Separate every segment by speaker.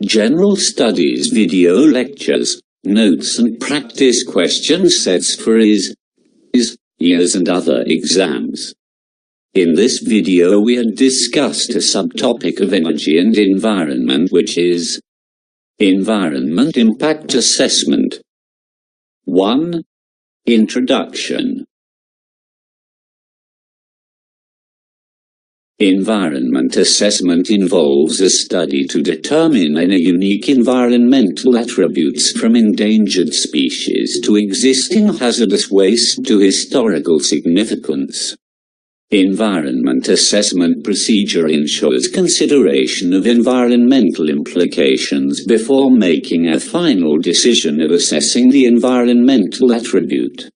Speaker 1: general studies video lectures, notes and practice question sets for ESE, and other exams. In this video we had discussed a subtopic of energy and environment, which is Environment Impact Assessment. 1. Introduction. Environment assessment involves a study to determine any unique environmental attributes, from endangered species to existing hazardous waste to historical significance. Environment assessment procedure ensures consideration of environmental implications before making a final decision of assessing the environmental attribute.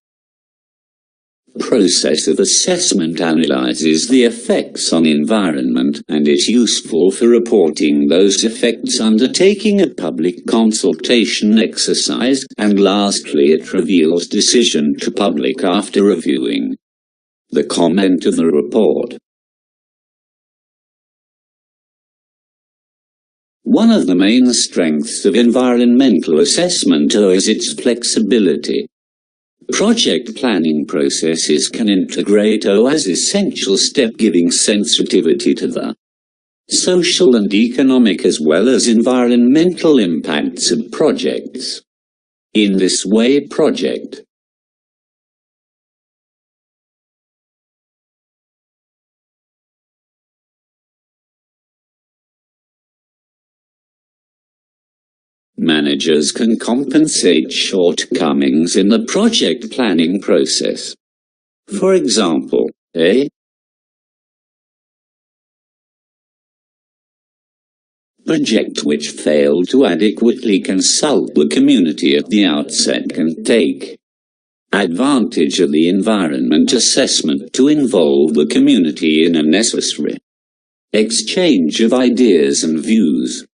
Speaker 1: Process of assessment analyzes the effects on environment and is useful for reporting those effects, undertaking a public consultation exercise, and lastly it reveals decision to public after reviewing the comment of the report. One of the main strengths of environmental assessment is its flexibility. Project planning processes can integrate as essential step, giving sensitivity to the social and economic as well as environmental impacts of projects. In this way, project managers can compensate shortcomings in the project planning process. For example, a project which failed to adequately consult the community at the outset can take advantage of the environment assessment to involve the community in a necessary exchange of ideas and views.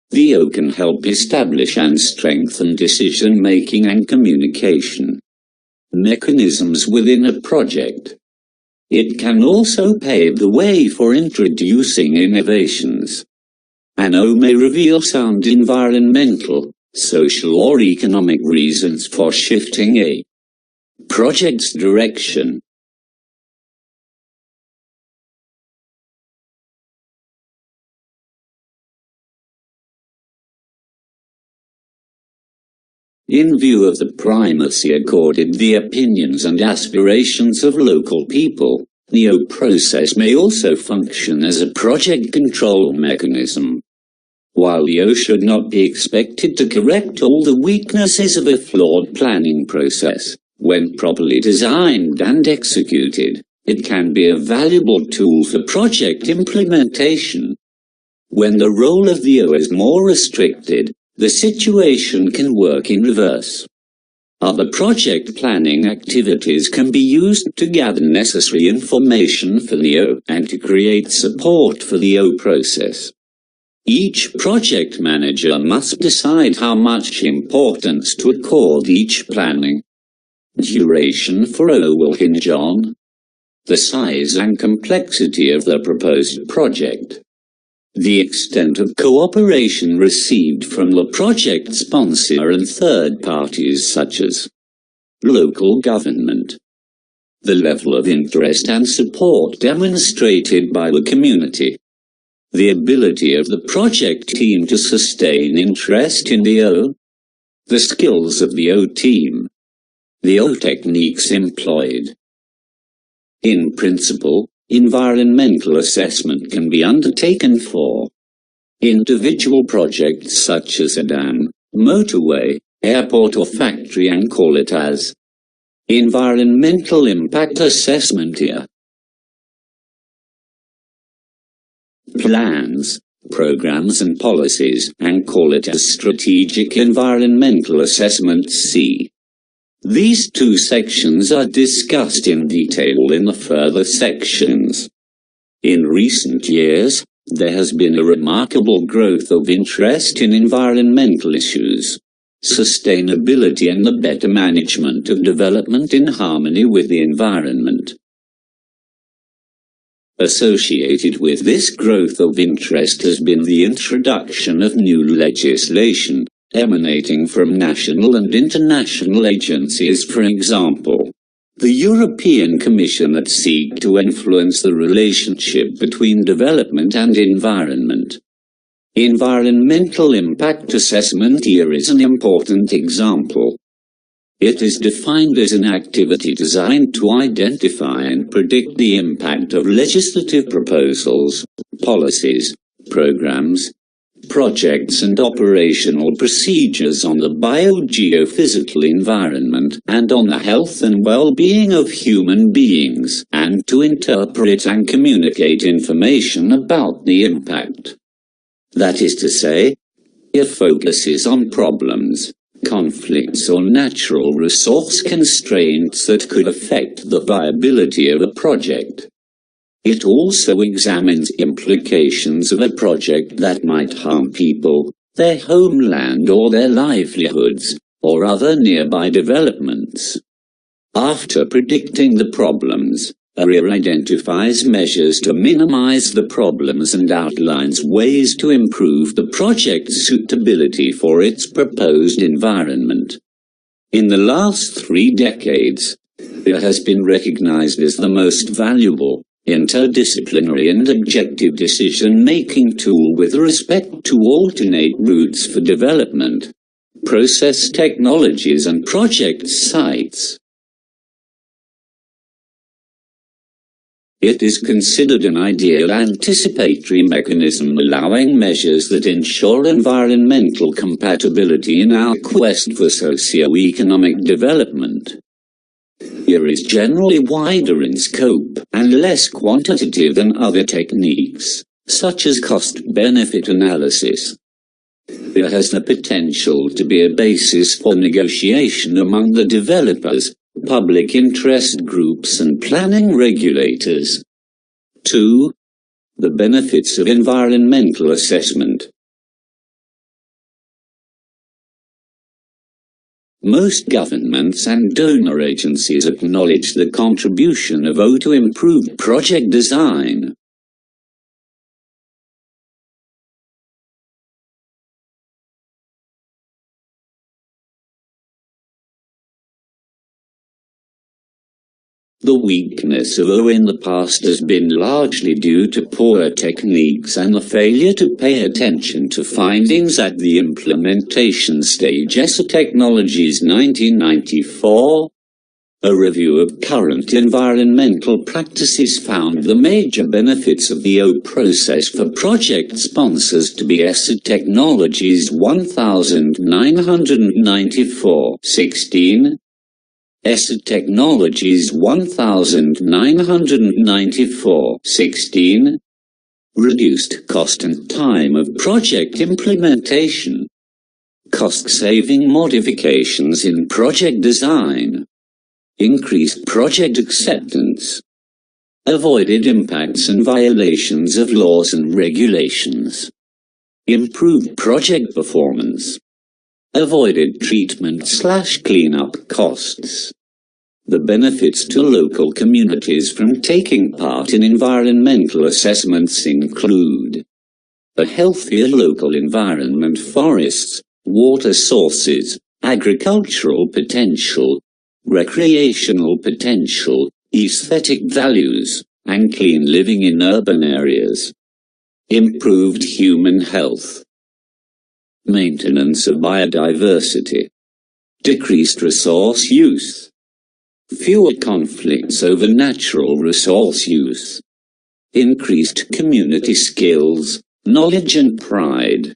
Speaker 1: The ESE can help establish and strengthen decision-making and communication mechanisms within a project. It can also pave the way for introducing innovations. An ESE may reveal sound environmental, social or economic reasons for shifting a project's direction. In view of the primacy accorded the opinions and aspirations of local people, the ESE process may also function as a project control mechanism. While the ESE should not be expected to correct all the weaknesses of a flawed planning process, when properly designed and executed, it can be a valuable tool for project implementation. When the role of the ESE is more restricted, the situation can work in reverse. Other project planning activities can be used to gather necessary information for the ESE and to create support for the ESE process. Each project manager must decide how much importance to accord each planning. Duration for ESE will hinge on the size and complexity of the proposed project, the extent of cooperation received from the project sponsor and third parties such as local government, the level of interest and support demonstrated by the community, the ability of the project team to sustain interest in the ESE, the skills of the ESE team, the ESE techniques employed. In principle, environmental assessment can be undertaken for individual projects such as a dam, motorway, airport or factory, and call it as environmental impact assessment here. Plans, programs and policies, and call it as strategic environmental assessment C. These two sections are discussed in detail in the further sections. In recent years, there has been a remarkable growth of interest in environmental issues, sustainability and the better management of development in harmony with the environment. Associated with this growth of interest has been the introduction of new legislation, emanating from national and international agencies. For example, the European Commission that seek to influence the relationship between development and environment. Environmental impact assessment here is an important example. It is defined as an activity designed to identify and predict the impact of legislative proposals, policies, programs, projects and operational procedures on the biogeophysical environment and on the health and well-being of human beings, and to interpret and communicate information about the impact. That is to say, it focuses on problems, conflicts or natural resource constraints that could affect the viability of a project. It also examines implications of a project that might harm people, their homeland or their livelihoods, or other nearby developments. After predicting the problems, ARIA identifies measures to minimize the problems and outlines ways to improve the project's suitability for its proposed environment. In the last 3 decades, it has been recognized as the most valuable, interdisciplinary and objective decision-making tool with respect to alternate routes for development, process technologies and project sites. It is considered an ideal anticipatory mechanism allowing measures that ensure environmental compatibility in our quest for socio-economic development. Here is generally wider in scope and less quantitative than other techniques, such as cost-benefit analysis. It has the potential to be a basis for negotiation among the developers, public interest groups and planning regulators. 2. The benefits of environmental assessment. Most governments and donor agencies acknowledge the contribution of O to improved project design. The weakness of O in the past has been largely due to poor techniques and the failure to pay attention to findings at the implementation stage. ESE Technologies 1994. A review of current environmental practices found the major benefits of the O process for project sponsors to be ESE Technologies 1994. 16. ESE Technologies 1994. 16. Reduced cost and time of project implementation. Cost-saving modifications in project design. Increased project acceptance. Avoided impacts and violations of laws and regulations. Improved project performance. Avoided treatment/cleanup costs. The benefits to local communities from taking part in environmental assessments include a healthier local environment, forests, water sources, agricultural potential, recreational potential, aesthetic values, and clean living in urban areas. Improved human health. Maintenance of biodiversity. Decreased resource use. Fewer conflicts over natural resource use. Increased community skills, knowledge and pride.